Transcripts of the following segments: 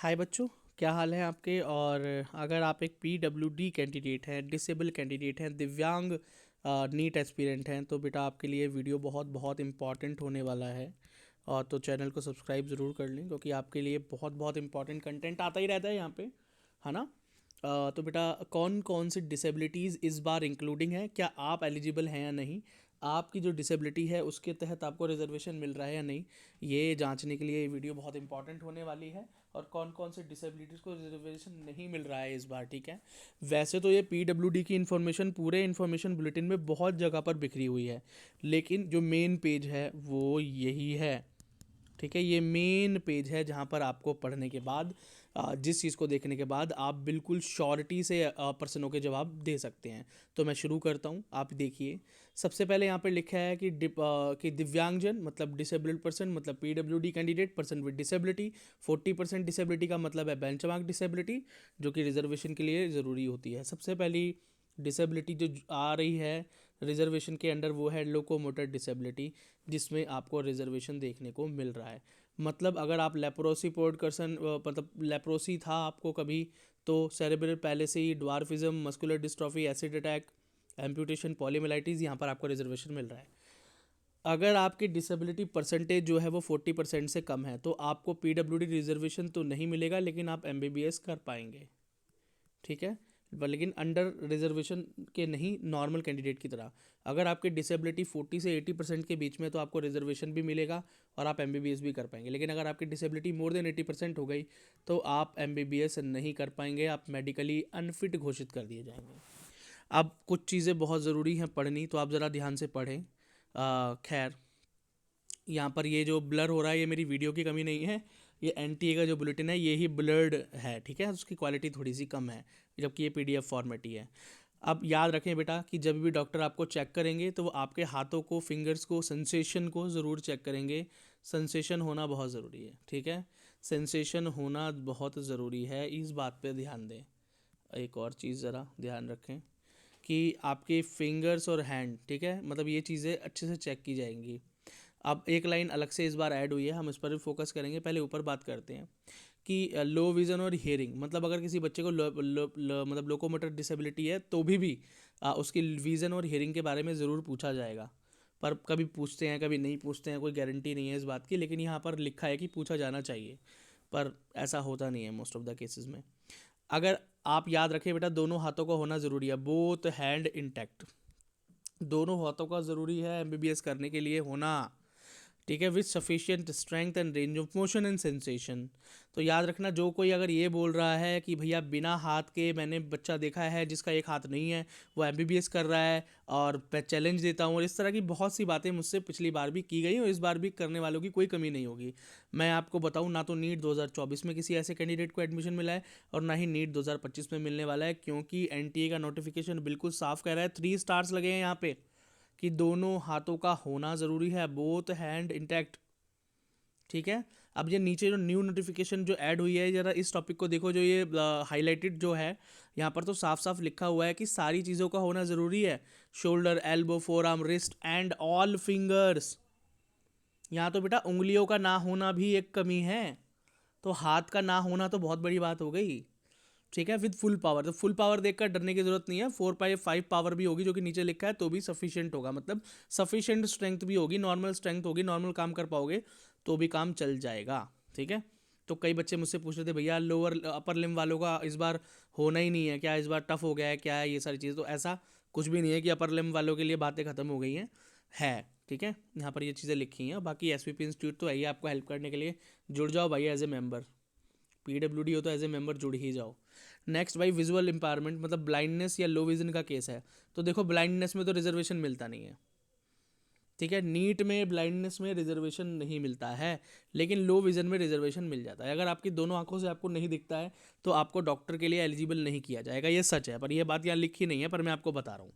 हाय बच्चों, क्या हाल है आपके। और अगर आप एक पीडब्ल्यूडी कैंडिडेट हैं, डिसेबल कैंडिडेट हैं, दिव्यांग नीट एस्पिरेंट हैं, तो बेटा आपके लिए वीडियो बहुत बहुत इम्पॉर्टेंट होने वाला है। और तो चैनल को सब्सक्राइब ज़रूर कर लें, क्योंकि आपके लिए बहुत बहुत इम्पॉर्टेंट कंटेंट आता ही रहता है यहाँ पे, है ना। तो बेटा कौन कौन सी डिसेबिलिटीज़ इस बार इंक्लूडिंग है, क्या आप एलिजिबल हैं या नहीं, आपकी जो डिसेबिलिटी है उसके तहत आपको रिजर्वेशन मिल रहा है या नहीं, ये जांचने के लिए ये वीडियो बहुत इंपॉर्टेंट होने वाली है। और कौन कौन से डिसेबिलिटीज़ को रिजर्वेशन नहीं मिल रहा है इस बार, ठीक है। वैसे तो ये पीडब्ल्यूडी की इन्फॉर्मेशन पूरे इन्फॉर्मेशन बुलेटिन में बहुत जगह पर बिखरी हुई है, लेकिन जो मेन पेज है वो यही है, ठीक है। ये मेन पेज है जहाँ पर आपको पढ़ने के बाद जिस चीज़ को देखने के बाद आप बिल्कुल श्योरिटी से प्रश्नों के जवाब दे सकते हैं। तो मैं शुरू करता हूँ, आप देखिए। सबसे पहले यहाँ पर लिखा है कि दिव्यांगजन मतलब डिसेबल्ड पर्सन, मतलब PWD candidate, person with disability. 40% disability का मतलब है बेंचमार्क डिसेबिलिटी, जो कि रिजर्वेशन के लिए ज़रूरी होती है। सबसे पहली डिसेबिलिटी जो आ रही है रिजर्वेशन के अंडर वो है लोकोमोटर डिसेबिलिटी, जिसमें आपको रिजर्वेशन देखने को मिल रहा है। मतलब अगर आप लेप्रोसी पोर्ट कर्सन मतलब लेप्रोसी था आपको कभी, तो cerebral palsy, dwarfism, muscular dystrophy, acid attack, amputation, poliomyelitis, यहाँ पर आपको रिजर्वेशन मिल रहा है। अगर आपकी डिसेबिलिटी परसेंटेज जो है वो 40% से कम है, तो आपको पीडब्ल्यूडी रिजर्वेशन तो नहीं मिलेगा, लेकिन आप एमबीबीएस कर पाएंगे, ठीक है। लेकिन अंडर रिजर्वेशन के नहीं, नॉर्मल कैंडिडेट की तरह। अगर आपकी डिसेबिलिटी 40 से 80% के बीच में, तो आपको रिजर्वेशन भी मिलेगा और आप एमबीबीएस भी कर पाएंगे। लेकिन अगर आपकी डिसेबिलिटी मोर देन 80% हो गई, तो आप एमबीबीएस नहीं कर पाएंगे, आप मेडिकली अनफिट घोषित कर दिए जाएंगे। अब कुछ चीज़ें बहुत ज़रूरी हैं पढ़नी, तो आप ज़रा ध्यान से पढ़ें। खैर, यहाँ पर ये जो ब्लर हो रहा है ये मेरी वीडियो की कमी नहीं है, ये एनटीए का जो बुलेटिन है ये ही ब्लर्ड है, ठीक है। उसकी क्वालिटी थोड़ी सी कम है, जबकि ये पीडीएफ फॉर्मेट ही है। अब याद रखें बेटा कि जब भी डॉक्टर आपको चेक करेंगे, तो वो आपके हाथों को, फिंगर्स को, सेंसेशन को ज़रूर चेक करेंगे। सेंसेशन होना बहुत ज़रूरी है, ठीक है। सेंसेशन होना बहुत ज़रूरी है, इस बात पे ध्यान दें। एक और चीज़ ज़रा ध्यान रखें कि आपके फिंगर्स और हैंड, ठीक है, मतलब ये चीज़ें अच्छे से चेक की जाएंगी। अब एक लाइन अलग से इस बार ऐड हुई है, हम इस पर भी फोकस करेंगे। पहले ऊपर बात करते हैं कि लो विज़न और हियरिंग, मतलब अगर किसी बच्चे को मतलब लोकोमोटर डिसेबिलिटी है, तो भी उसकी विज़न और हियरिंग के बारे में ज़रूर पूछा जाएगा। पर कभी पूछते हैं कभी नहीं पूछते हैं, कोई गारंटी नहीं है इस बात की, लेकिन यहाँ पर लिखा है कि पूछा जाना चाहिए, पर ऐसा होता नहीं है मोस्ट ऑफ द केसेस में। अगर आप याद रखें बेटा, दोनों हाथों का होना ज़रूरी है, बोथ हैंड इंटैक्ट, दोनों हाथों का ज़रूरी है एमबीबीएस करने के लिए होना, ठीक है। With sufficient strength and range of motion and sensation. तो याद रखना, जो कोई अगर ये बोल रहा है कि भैया बिना हाथ के मैंने बच्चा देखा है जिसका एक हाथ नहीं है, वो एमबीबीएस कर रहा है और मैं चैलेंज देता हूँ, और इस तरह की बहुत सी बातें मुझसे पिछली बार भी की गई और इस बार भी करने वालों की कोई कमी नहीं होगी। मैं आपको बताऊँ, ना तो नीट 2024 में किसी ऐसे कैंडिडेट को एडमिशन मिला है, और ना ही नीट 2025 में मिलने वाला है, क्योंकि एनटीए का नोटिफिकेशन बिल्कुल साफ कह रहा है, 3 स्टार्स लगे हैं यहाँ पे, कि दोनों हाथों का होना ज़रूरी है, बोथ हैंड इंटैक्ट, ठीक है। अब ये नीचे जो न्यू नोटिफिकेशन जो ऐड हुई है, जरा इस टॉपिक को देखो, जो ये हाईलाइटेड जो है यहाँ पर, तो साफ साफ लिखा हुआ है कि सारी चीज़ों का होना ज़रूरी है। Shoulder, elbow, four arm, wrist and all fingers. यहाँ तो बेटा उंगलियों का ना होना भी एक कमी है, तो हाथ का ना होना तो बहुत बड़ी बात हो गई, ठीक है। विद फुल पावर, तो फुल पावर देखकर डरने की जरूरत नहीं है, 4/5 पावर भी होगी जो कि नीचे लिखा है, तो भी सफिशिएंट होगा, मतलब सफिशिएंट स्ट्रेंथ भी होगी, नॉर्मल स्ट्रेंथ होगी, नॉर्मल काम कर पाओगे तो भी काम चल जाएगा, ठीक है। तो कई बच्चे मुझसे पूछ रहे थे, भैया लोअर अपर लिम वालों का इस बार होना ही नहीं है क्या, इस बार टफ हो गया है क्या, है ये सारी चीज़। तो ऐसा कुछ भी नहीं है कि अपर लिम वालों के लिए बातें खत्म हो गई हैं, है, ठीक है। यहाँ पर ये चीज़ें लिखी हैं। बाकी एसवीपी इंस्टीट्यूट तो है ही आपको हेल्प करने के लिए, जुड़ जाओ भाई एज ए मेंबर, पीडब्ल्यूडी हो तो एज ए मेंबर जुड़ ही जाओ। नेक्स्ट भाई, विजुअल इंपायरमेंट, मतलब ब्लाइंडनेस या लो विजन का केस है। तो देखो, ब्लाइंडनेस में तो रिजर्वेशन मिलता नहीं है, ठीक है। नीट में ब्लाइंडनेस में रिजर्वेशन नहीं मिलता है, लेकिन लो विजन में रिजर्वेशन मिल जाता है। अगर आपकी दोनों आंखों से आपको नहीं दिखता है, तो आपको डॉक्टर के लिए एलिजिबल नहीं किया जाएगा, ये सच है, पर यह बात यहाँ लिखी नहीं है, पर मैं आपको बता रहा हूँ।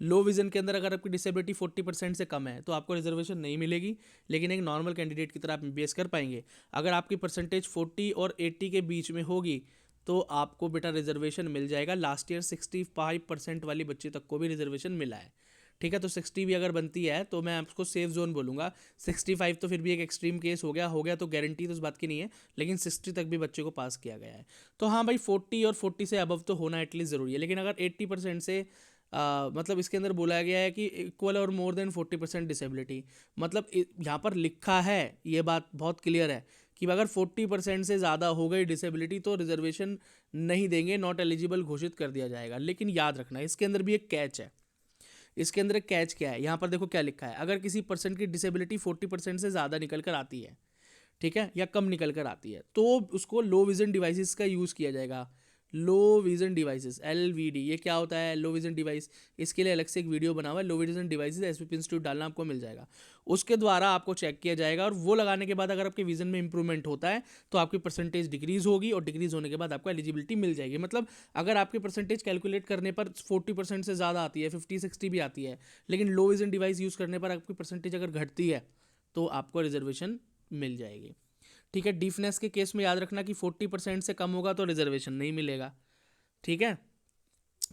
लो विजन के अंदर अगर आपकी डिसेबिलिटी 40% से कम है, तो आपको रिजर्वेशन नहीं मिलेगी, लेकिन एक नॉर्मल कैंडिडेट की तरह आप एमबीबीएस कर पाएंगे। अगर आपकी परसेंटेज 40 और 80 के बीच में होगी, तो आपको बेटा रिजर्वेशन मिल जाएगा। लास्ट ईयर 65% वाली बच्ची तक को भी रिजर्वेशन मिला है, ठीक है। तो 60 भी अगर बनती है तो मैं आपको सेफ जोन बोलूँगा। 65 तो फिर भी एक एक्सट्रीम केस हो गया तो गारंटी तो उस बात की नहीं है, लेकिन 60 तक भी बच्चे को पास किया गया है। तो हाँ भाई 40 और 40 से अबव तो होना एटलीस्ट ज़रूरी है। लेकिन अगर 80% से मतलब इसके अंदर बोला गया है कि इक्वल और मोर देन 40% डिसेबिलिटी, मतलब यहाँ पर लिखा है, ये बात बहुत क्लियर है कि अगर 40% से ज़्यादा हो गई डिसेबिलिटी तो रिजर्वेशन नहीं देंगे, नॉट एलिजिबल घोषित कर दिया जाएगा। लेकिन याद रखना इसके अंदर भी एक कैच है। इसके अंदर एक कैच क्या है, यहाँ पर देखो क्या लिखा है, अगर किसी पर्सन की डिसेबिलिटी 40% से ज़्यादा निकल कर आती है, ठीक है, या कम निकल कर आती है, तो उसको लो विजन डिवाइसेस का यूज़ किया जाएगा। लो विजन डिवाइसेस, LVD, ये क्या होता है लो विजन डिवाइस, इसके लिए अलग से एक वीडियो बना हुआ है, low vision devices, SVP institute डालना आपको मिल जाएगा। उसके द्वारा आपको चेक किया जाएगा और वो लगाने के बाद अगर आपके विजन में इंप्रूवमेंट होता है तो आपकी परसेंटेज डिक्रीज होगी और डिक्रीज होने के बाद आपको एलिजिबिलिटी मिल जाएगी। मतलब अगर आपकी परसेंटेज कैलकुलेट करने पर 40% से ज़्यादा आती है, 50-60 भी आती है, लेकिन लो विजन डिवाइस यूज़ करने पर आपकी परसेंटेज अगर घटती है तो आपको रिजर्वेशन मिल जाएगी। ठीक है। डीफनेस के केस में याद रखना कि 40% से कम होगा तो रिजर्वेशन नहीं मिलेगा। ठीक है।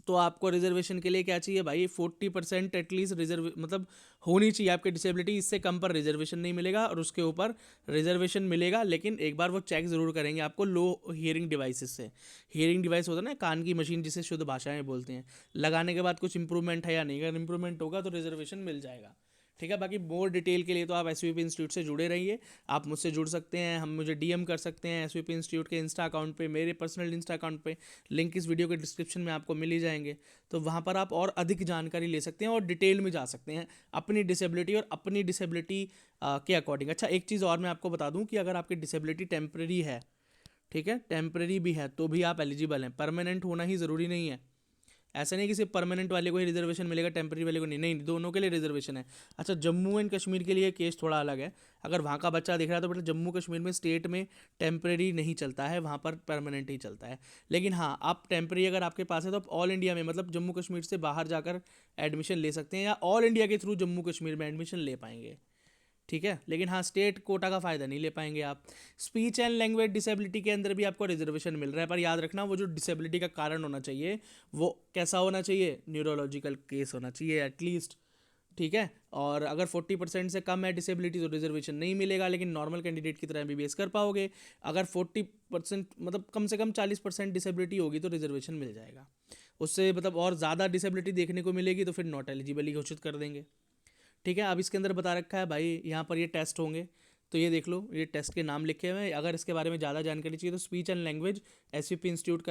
तो आपको रिजर्वेशन के लिए क्या चाहिए भाई, 40% एटलीस्ट रिजर्व मतलब होनी चाहिए आपकी डिसेबिलिटी, इससे कम पर रिजर्वेशन नहीं मिलेगा और उसके ऊपर रिजर्वेशन मिलेगा। लेकिन एक बार वो चेक ज़रूर करेंगे आपको लो हियरिंग डिवाइसेस से। हियरिंग डिवाइस होता है ना, कान की मशीन जिसे शुद्ध भाषा में बोलते हैं, लगाने के बाद कुछ इंप्रूवमेंट है या नहीं, अगर इंप्रूवमेंट होगा तो रिजर्वेशन मिल जाएगा। ठीक है। बाकी मोर डिटेल के लिए तो आप SVP इंस्टीट्यूट से जुड़े रहिए, आप मुझसे जुड़ सकते हैं, हम मुझे DM कर सकते हैं SVP इंस्टीट्यूट के इंस्टा अकाउंट पे, मेरे पर्सनल इंस्टा अकाउंट पे, लिंक इस वीडियो के डिस्क्रिप्शन में आपको मिल ही जाएंगे। तो वहाँ पर आप और अधिक जानकारी ले सकते हैं और डिटेल में जा सकते हैं अपनी डिसेबिलिटी और अपनी डिसेबिलिटी के अकॉर्डिंग। अच्छा, एक चीज़ और मैं आपको बता दूँ कि अगर आपकी डिसेबिलिटी टेम्प्रेरी है, ठीक है, टेम्प्रेरी भी है, तो भी आप एलिजिबल हैं। परमानेंट होना ही ज़रूरी नहीं है। ऐसा नहीं कि सिर्फ परमानेंट वाले को ही रिजर्वेशन मिलेगा, टेम्पररी वाले को नहीं, नहीं, दोनों के लिए रिजर्वेशन है। अच्छा, जम्मू एंड कश्मीर के लिए केस थोड़ा अलग है। अगर वहाँ का बच्चा दिख रहा है तो बेटा जम्मू कश्मीर में स्टेट में टेम्पररी नहीं चलता है, वहाँ पर परमानेंट ही चलता है। लेकिन हाँ, आप टेम्पररी अगर आपके पास है तो आप ऑल इंडिया में, मतलब जम्मू कश्मीर से बाहर जाकर एडमिशन ले सकते हैं या ऑल इंडिया के थ्रू जम्मू कश्मीर में एडमिशन ले पाएंगे। ठीक है। लेकिन हाँ, स्टेट कोटा का फ़ायदा नहीं ले पाएंगे आप। स्पीच एंड लैंग्वेज डिसेबिलिटी के अंदर भी आपको रिजर्वेशन मिल रहा है, पर याद रखना वो जो डिसेबिलिटी का कारण होना चाहिए वो कैसा होना चाहिए, न्यूरोलॉजिकल केस होना चाहिए एटलीस्ट। ठीक है। और अगर 40% से कम है डिसेबिलिटी तो रिजर्वेशन नहीं मिलेगा, लेकिन नॉर्मल कैंडिडेट की तरह MBBS कर पाओगे। अगर 40% मतलब कम से कम 40% डिसेबिलिटी होगी तो रिजर्वेशन मिल जाएगा। उससे मतलब और ज़्यादा डिसेबिलिटी देखने को मिलेगी तो फिर नॉट एलिजिबल ही घोषित कर देंगे। ठीक है। अब इसके अंदर बता रखा है भाई, यहाँ पर ये टेस्ट होंगे, तो ये देख लो, ये टेस्ट के नाम लिखे हुए हैं। अगर इसके बारे में ज़्यादा जानकारी चाहिए तो speech and language SVP institute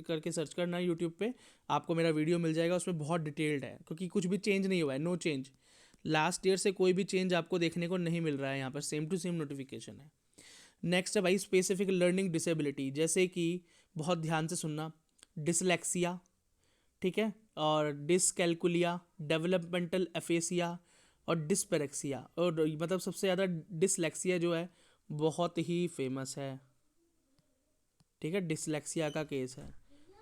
करके सर्च करना यूट्यूब पे, आपको मेरा वीडियो मिल जाएगा, उसमें बहुत डिटेल्ड है, क्योंकि कुछ भी चेंज नहीं हुआ है, नो चेंज। लास्ट ईयर से कोई भी चेंज आपको देखने को नहीं मिल रहा है, यहाँ पर सेम टू सेम नोटिफिकेशन है। नेक्स्ट है भाई स्पेसिफिक लर्निंग डिसेबिलिटी, जैसे कि बहुत ध्यान से सुनना, डिसलेक्सिया, ठीक है, और डिसकैलकुलिया, डेवलपमेंटल एफेसिया और डिस्पेरेक्सिया। और मतलब सबसे ज़्यादा डिसलेक्सिया जो है बहुत ही फेमस है। ठीक है, डिसलेक्सिया का केस है।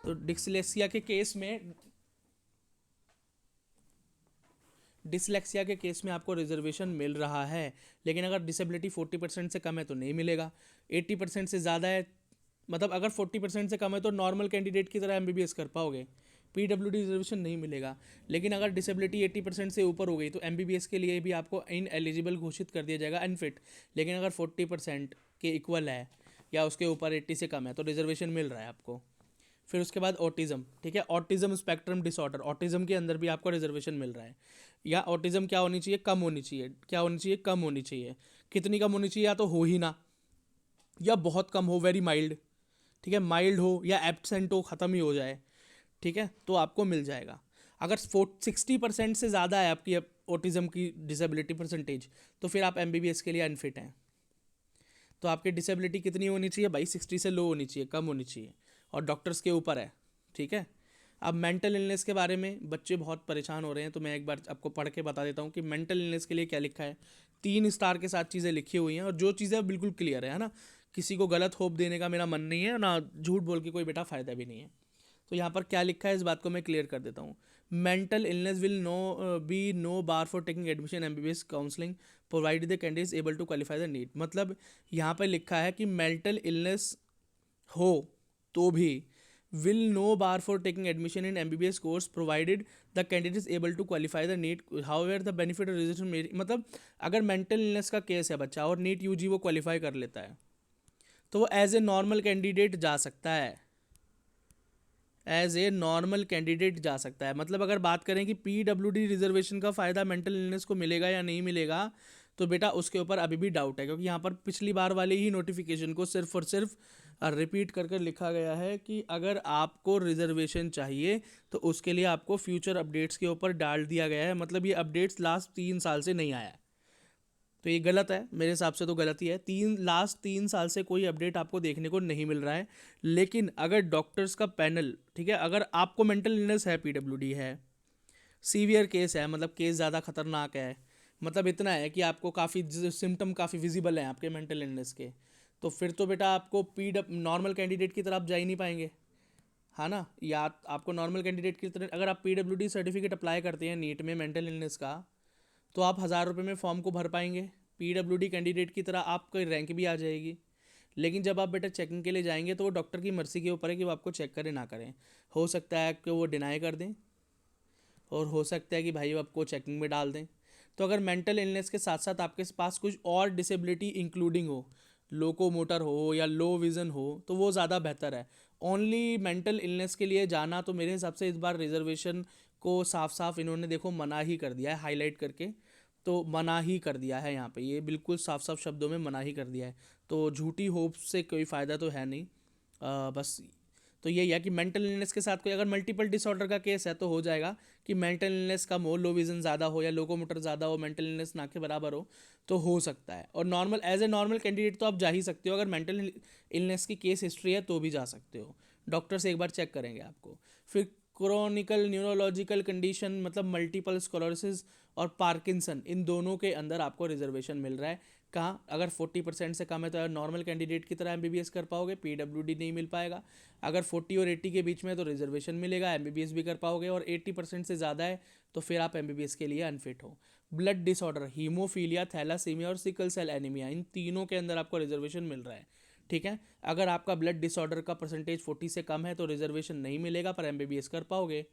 तो डिसलेक्सिया के केस में आपको रिजर्वेशन मिल रहा है, लेकिन अगर डिसेबिलिटी 40% से कम है तो नहीं मिलेगा। 80% से ज़्यादा है, मतलब अगर 40% से कम है तो नॉर्मल कैंडिडेट की तरह MBBS कर पाओगे, PWD रिजर्वेशन नहीं मिलेगा। लेकिन अगर डिसेबिलिटी 80% से ऊपर हो गई तो MBBS के लिए भी आपको इन एलिजिबल घोषित कर दिया जाएगा, अनफिट। लेकिन अगर 40% के इक्वल है या उसके ऊपर 80 से कम है तो रिजर्वेशन मिल रहा है आपको। फिर उसके बाद ऑटिज़म, ठीक है, ऑटिज़म स्पेक्ट्रम डिसऑर्डर, ऑटिज़म के अंदर भी आपको रिजर्वेशन मिल रहा है। या ऑटिज़म क्या होनी चाहिए, कम होनी चाहिए, क्या होनी चाहिए, कम होनी चाहिए। कितनी कम होनी चाहिए, या तो हो ही ना, या बहुत कम हो, वेरी माइल्ड। ठीक है, माइल्ड हो या एब्सेंट हो, ख़त्म ही हो जाए, ठीक है, तो आपको मिल जाएगा। अगर 60% से ज़्यादा है आपकी ऑटिज़म की डिसेबिलिटी परसेंटेज तो फिर आप MBBS के लिए अनफिट हैं। तो आपकी डिसेबिलिटी कितनी होनी चाहिए भाई, 60 से लो होनी चाहिए, कम होनी चाहिए, और डॉक्टर्स के ऊपर है। ठीक है। अब मेंटल इलनेस के बारे में बच्चे बहुत परेशान हो रहे हैं, तो मैं एक बार आपको पढ़ के बता देता हूँ कि मेंटल इलनेस के लिए क्या लिखा है। 3 स्टार के साथ चीज़ें लिखी हुई हैं और जो चीज़ें बिल्कुल क्लियर है ना, किसी को गलत होप देने का मेरा मन नहीं है ना, झूठ बोल के कोई बेटा फ़ायदा भी नहीं है। तो यहाँ पर क्या लिखा है इस बात को मैं क्लियर कर देता हूँ। Mental illness will be no bar for taking admission MBBS counselling provide the candidate able to qualify the need. मतलब यहाँ पर लिखा है कि मेंटल इलनेस हो तो भी will no bar for taking admission in MBBS course provided the candidate is able to qualify the NEET. However the benefit of reservation मतलब अगर मेंटल इलनेस का केस है बच्चा और नीट यूजी वो क्वालिफाई कर लेता है तो वो एज ए नॉर्मल कैंडिडेट जा सकता है, एज ए नॉर्मल कैंडिडेट जा सकता है। मतलब अगर बात करें कि PWD रिजर्वेशन का फ़ायदा मेंटल इलनेस को मिलेगा या नहीं मिलेगा, तो बेटा उसके ऊपर अभी भी डाउट है, क्योंकि यहाँ पर पिछली बार वाली ही नोटिफिकेशन को सिर्फ और सिर्फ रिपीट कर कर लिखा गया है कि अगर आपको रिजर्वेशन चाहिए तो उसके लिए आपको फ्यूचर अपडेट्स के ऊपर डाल दिया गया है। मतलब ये अपडेट्स लास्ट 3 साल से नहीं आया है, तो ये गलत है, मेरे हिसाब से तो गलत ही है। लास्ट 3 साल से कोई अपडेट आपको देखने को नहीं मिल रहा है। लेकिन अगर डॉक्टर्स का पैनल, ठीक है, अगर आपको मेंटल इलनेस है, PWD है, सीवियर केस है, मतलब केस ज़्यादा खतरनाक है, मतलब इतना है कि आपको काफ़ी सिम्टम काफ़ी विजिबल हैं आपके मेंटल इलनेस के, तो फिर तो बेटा आपको नॉर्मल कैंडिडेट की तरफ जा ही नहीं पाएंगे, है ना। या आपको नॉर्मल कैंडिडेट की तरह अगर आप PWD सर्टिफिकेट अप्लाई करते हैं नीट में मेंटल इलनेस का, तो आप 1,000 रुपये में फॉर्म को भर पाएंगे, PWD कैंडिडेट की तरह आपकी रैंक भी आ जाएगी। लेकिन जब आप बेटा चेकिंग के लिए जाएंगे तो वो डॉक्टर की मर्जी के ऊपर है कि वो आपको चेक करें ना करें। हो सकता है कि वो डिनाई कर दें और हो सकता है कि भाई वो आपको चेकिंग में डाल दें। तो अगर मेंटल इलनेस के साथ साथ आपके पास कुछ और डिसेबिलिटी इंक्लूडिंग हो, लोकोमोटर हो या लो विज़न हो, तो वो ज़्यादा बेहतर है। ओनली मेंटल इलनेस के लिए जाना तो मेरे हिसाब से इस बार रिजर्वेशन को साफ साफ इन्होंने देखो मना ही कर दिया है, हाईलाइट करके तो मना ही कर दिया है यहाँ पे, ये बिल्कुल साफ साफ शब्दों में मना ही कर दिया है। तो झूठी होप से कोई फ़ायदा तो है नहीं। बस तो यही है कि मेंटल इलनेस के साथ कोई अगर मल्टीपल डिसऑर्डर का केस है तो हो जाएगा कि मेंटल इलनेस कम हो, लो विजन ज़्यादा हो या लोकोमोटर ज़्यादा हो, मेंटल इलनेस ना के बराबर हो, तो हो सकता है। और normal as a normal candidate तो आप जा ही सकते हो, अगर मेंटल इलनेस की केस हिस्ट्री है तो भी जा सकते हो, डॉक्टर से एक बार चेक करेंगे आपको। फिर क्रोनिकल न्यूरोलॉजिकल कंडीशन मतलब मल्टीपल स्क्लेरोसिस और पार्किंसन, इन दोनों के अंदर आपको रिजर्वेशन मिल रहा है। कहाँ, अगर 40% से कम है तो नॉर्मल कैंडिडेट की तरह MBBS कर पाओगे, PWD नहीं मिल पाएगा। अगर 40 और 80 के बीच में है तो रिजर्वेशन मिलेगा, MBBS भी कर पाओगे। और 80% से ज़्यादा है तो फिर आप MBBS के लिए अनफिट हो। ब्लड डिसऑर्डर, हीमोफीलिया, थैलासीमिया और सिकल सेल एनीमिया, इन तीनों के अंदर आपको रिजर्वेशन मिल रहा है, ठीक है। अगर आपका ब्लड डिसऑर्डर का परसेंटेज 40 से कम है तो रिजर्वेशन नहीं मिलेगा पर MBBS कर पाओगे।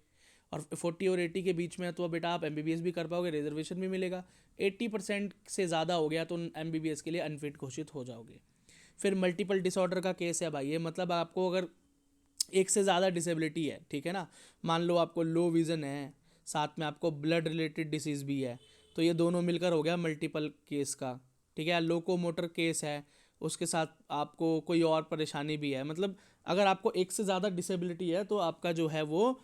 और 40 और 80 के बीच में है तो बेटा आप MBBS भी कर पाओगे, रिजर्वेशन भी मिलेगा। 80% से ज़्यादा हो गया तो MBBS के लिए अनफिट घोषित हो जाओगे। फिर मल्टीपल डिसऑर्डर का केस है भाई, ये मतलब आपको अगर एक से ज़्यादा डिसेबिलिटी है, ठीक है ना, मान लो आपको लो विज़न है, साथ में आपको ब्लड रिलेटेड डिसीज़ भी है, तो ये दोनों मिलकर हो गया मल्टीपल केस का, ठीक है। लोकोमोटर केस है, उसके साथ आपको कोई और परेशानी भी है, मतलब अगर आपको एक से ज़्यादा डिसेबिलिटी है तो आपका जो है वो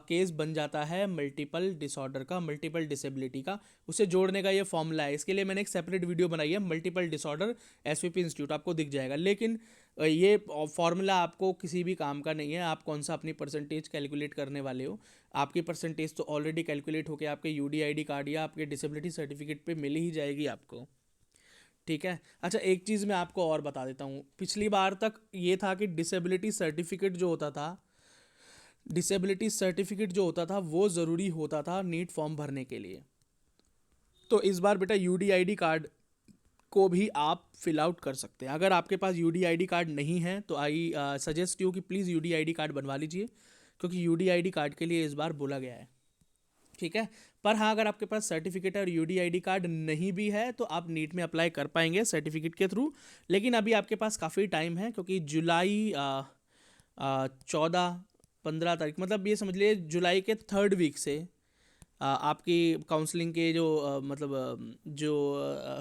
केस बन जाता है मल्टीपल डिसऑर्डर का, मल्टीपल डिसेबिलिटी का। उसे जोड़ने का ये फॉर्मूला है, इसके लिए मैंने एक सेपरेट वीडियो बनाई है, मल्टीपल डिसऑर्डर SVP इंस्टीट्यूट, आपको दिख जाएगा। लेकिन ये फॉर्मूला आपको किसी भी काम का नहीं है। आप कौन सा अपनी परसेंटेज कैलकुलेट करने वाले हो, आपकी परसेंटेज तो ऑलरेडी कैलकुलेट होकर आपके UDID कार्ड या आपके डिसेबिलिटी सर्टिफिकेट पे मिल ही जाएगी आपको, ठीक है। अच्छा एक चीज़ मैं आपको और बता देता हूँ, पिछली बार तक ये था कि डिसेबिलिटी सर्टिफिकेट जो होता था, डिसेबिलिटी सर्टिफिकेट जो होता था वो ज़रूरी होता था नीट फॉर्म भरने के लिए। तो इस बार बेटा UDID कार्ड को भी आप फिल आउट कर सकते हैं। अगर आपके पास UDID कार्ड नहीं है तो आई सजेस्ट यू कि प्लीज़ UDID कार्ड बनवा लीजिए, क्योंकि UDID कार्ड के लिए इस बार बोला गया है, ठीक है। पर हाँ अगर आपके पास सर्टिफिकेट और UDID कार्ड नहीं भी है तो आप नीट में अप्लाई कर पाएंगे सर्टिफिकेट के थ्रू। लेकिन अभी आपके पास काफ़ी टाइम है, क्योंकि जुलाई 14-15 तारीख, मतलब ये समझ लिए जुलाई के 3rd वीक से आपकी काउंसलिंग के जो मतलब जो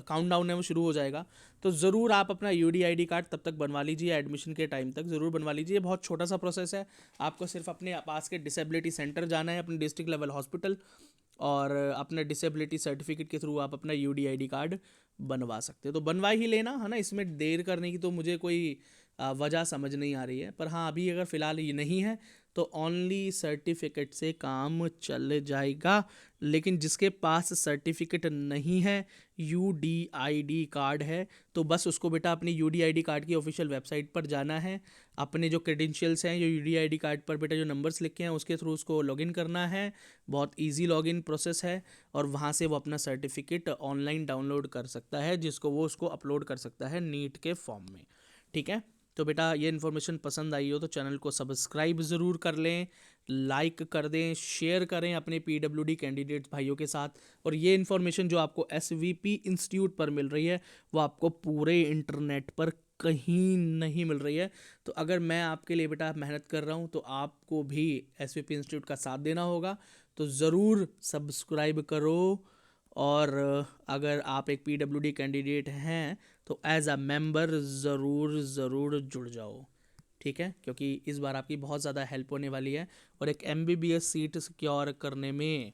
काउंटडाउन है वो शुरू हो जाएगा। तो ज़रूर आप अपना UDID कार्ड तब तक बनवा लीजिए, एडमिशन के टाइम तक ज़रूर बनवा लीजिए। बहुत छोटा सा प्रोसेस है, आपको सिर्फ अपने पास के डिसेबिलिटी सेंटर जाना है, अपने डिस्ट्रिक्ट लेवल हॉस्पिटल, और अपने डिसेबिलिटी सर्टिफिकेट के थ्रू आप अपना UDID कार्ड बनवा सकते हो। तो बनवा ही लेना, है ना, इसमें देर करने की तो मुझे कोई वजह समझ नहीं आ रही है। पर हाँ अभी अगर फ़िलहाल ये नहीं है तो ओनली सर्टिफिकेट से काम चल जाएगा। लेकिन जिसके पास सर्टिफिकेट नहीं है, UDID कार्ड है, तो बस उसको बेटा अपनी UDID कार्ड की ऑफिशियल वेबसाइट पर जाना है, अपने जो क्रेडेंशियल्स हैं जो UDID कार्ड पर बेटा जो नंबर्स लिखे हैं उसके थ्रू उसको लॉगिन करना है। बहुत इजी लॉगिन प्रोसेस है, और वहाँ से वो अपना सर्टिफिकेट ऑनलाइन डाउनलोड कर सकता है, जिसको वो उसको अपलोड कर सकता है नीट के फॉर्म में, ठीक है। तो बेटा ये इन्फॉर्मेशन पसंद आई हो तो चैनल को सब्सक्राइब ज़रूर कर लें, लाइक कर दें, शेयर करें अपने पीडब्ल्यूडी कैंडिडेट भाइयों के साथ। और ये इन्फॉर्मेशन जो आपको एसवीपी इंस्टीट्यूट पर मिल रही है वो आपको पूरे इंटरनेट पर कहीं नहीं मिल रही है। तो अगर मैं आपके लिए बेटा मेहनत कर रहा हूँ तो आपको भी एसवीपी इंस्टीट्यूट का साथ देना होगा। तो ज़रूर सब्सक्राइब करो। और अगर आप एक पीडब्ल्यूडी कैंडिडेट हैं तो एज अ मेंबर ज़रूर ज़रूर जुड़ जाओ, ठीक है, क्योंकि इस बार आपकी बहुत ज़्यादा हेल्प होने वाली है और एक एमबीबीएस सीट सिक्योर करने में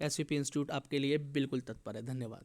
एसवीपी इंस्टीट्यूट आपके लिए बिल्कुल तत्पर है। धन्यवाद।